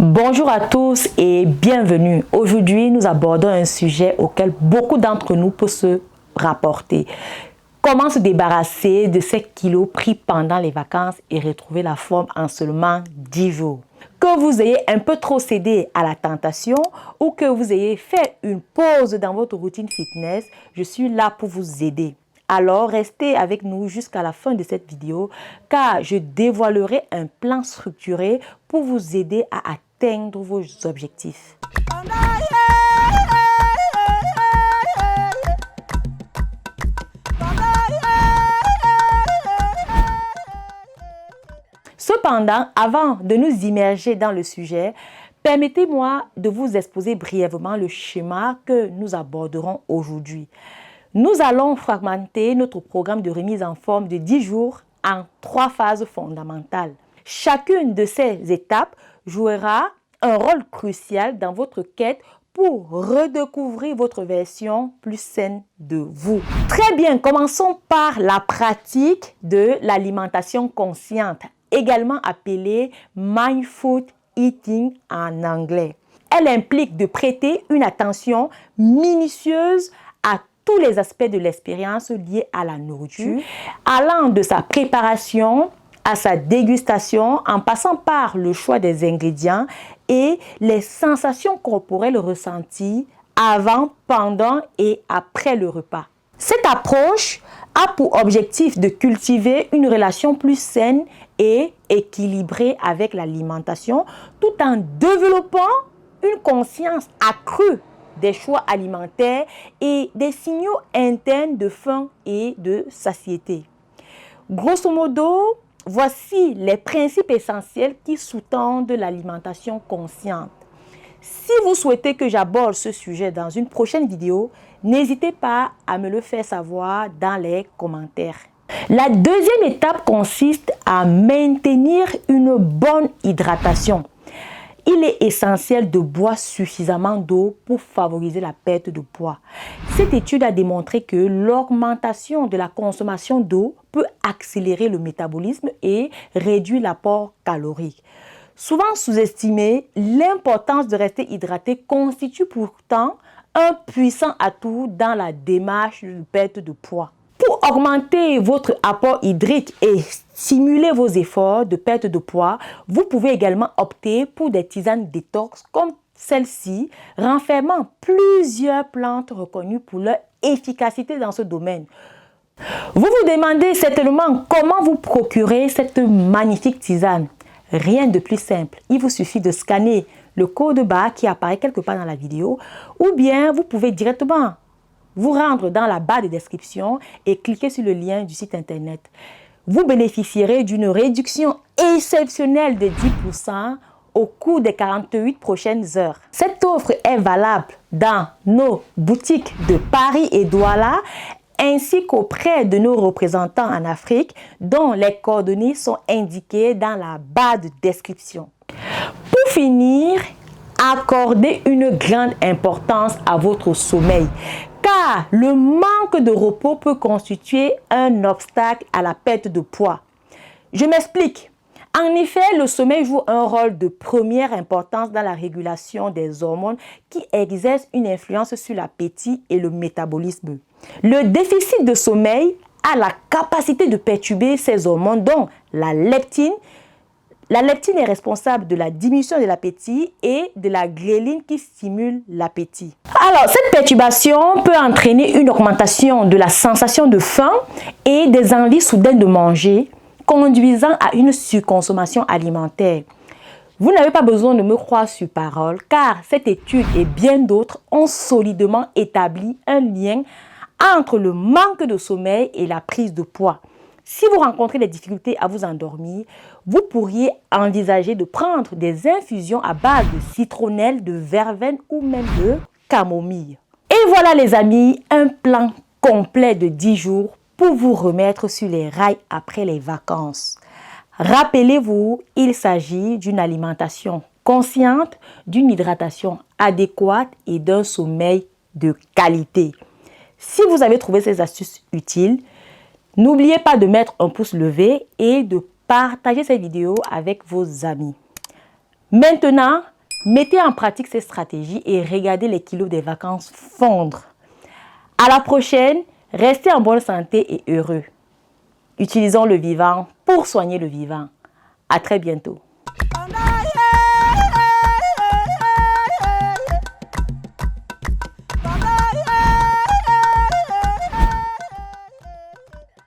Bonjour à tous et bienvenue. Aujourd'hui, nous abordons un sujet auquel beaucoup d'entre nous peuvent se rapporter. Comment se débarrasser de ces kilos pris pendant les vacances et retrouver la forme en seulement 10 jours. Que vous ayez un peu trop cédé à la tentation ou que vous ayez fait une pause dans votre routine fitness, je suis là pour vous aider. Alors, restez avec nous jusqu'à la fin de cette vidéo car je dévoilerai un plan structuré pour vous aider à atteindre vos objectifs. Cependant, avant de nous immerger dans le sujet, permettez-moi de vous exposer brièvement le schéma que nous aborderons aujourd'hui. Nous allons fragmenter notre programme de remise en forme de 10 jours en 3 phases fondamentales. Chacune de ces étapes jouera un rôle crucial dans votre quête pour redécouvrir votre version plus saine de vous. Très bien, commençons par la pratique de l'alimentation consciente, également appelée Mindful Eating en anglais. Elle implique de prêter une attention minutieuse à tous les aspects de l'expérience liés à la nourriture, allant de sa préparation à sa dégustation, en passant par le choix des ingrédients et les sensations corporelles ressenties avant, pendant et après le repas. Cette approche a pour objectif de cultiver une relation plus saine et équilibrée avec l'alimentation, tout en développant une conscience accrue des choix alimentaires et des signaux internes de faim et de satiété. Grosso modo, voici les principes essentiels qui sous-tendent l'alimentation consciente. Si vous souhaitez que j'aborde ce sujet dans une prochaine vidéo, n'hésitez pas à me le faire savoir dans les commentaires. La deuxième étape consiste à maintenir une bonne hydratation. Il est essentiel de boire suffisamment d'eau pour favoriser la perte de poids. Cette étude a démontré que l'augmentation de la consommation d'eau peut accélérer le métabolisme et réduire l'apport calorique. Souvent sous-estimé, l'importance de rester hydraté constitue pourtant un puissant atout dans la démarche de perte de poids. Pour augmenter votre apport hydrique et stimuler vos efforts de perte de poids, vous pouvez également opter pour des tisanes détox comme celle-ci, renfermant plusieurs plantes reconnues pour leur efficacité dans ce domaine. Vous vous demandez certainement comment vous procurer cette magnifique tisane. Rien de plus simple, il vous suffit de scanner le code barre qui apparaît quelque part dans la vidéo ou bien vous pouvez directement vous rendre dans la barre de description et cliquer sur le lien du site internet. Vous bénéficierez d'une réduction exceptionnelle de 10% au cours des 48 prochaines heures. Cette offre est valable dans nos boutiques de Paris et Douala ainsi qu'auprès de nos représentants en Afrique dont les coordonnées sont indiquées dans la barre de description. Pour finir, accordez une grande importance à votre sommeil. Car le manque de repos peut constituer un obstacle à la perte de poids. Je m'explique. En effet, le sommeil joue un rôle de première importance dans la régulation des hormones qui exercent une influence sur l'appétit et le métabolisme. Le déficit de sommeil a la capacité de perturber ces hormones dont la leptine. La leptine est responsable de la diminution de l'appétit et de la gréline qui stimule l'appétit. Alors, cette perturbation peut entraîner une augmentation de la sensation de faim et des envies soudaines de manger, conduisant à une surconsommation alimentaire. Vous n'avez pas besoin de me croire sur parole, car cette étude et bien d'autres ont solidement établi un lien entre le manque de sommeil et la prise de poids. Si vous rencontrez des difficultés à vous endormir, vous pourriez envisager de prendre des infusions à base de citronnelle, de verveine ou même de camomille. Et voilà les amis, un plan complet de 10 jours pour vous remettre sur les rails après les vacances. Rappelez-vous, il s'agit d'une alimentation consciente, d'une hydratation adéquate et d'un sommeil de qualité. Si vous avez trouvé ces astuces utiles, n'oubliez pas de mettre un pouce levé et de partager cette vidéo avec vos amis. Maintenant, mettez en pratique ces stratégies et regardez les kilos des vacances fondre. À la prochaine, restez en bonne santé et heureux. Utilisons le vivant pour soigner le vivant. À très bientôt.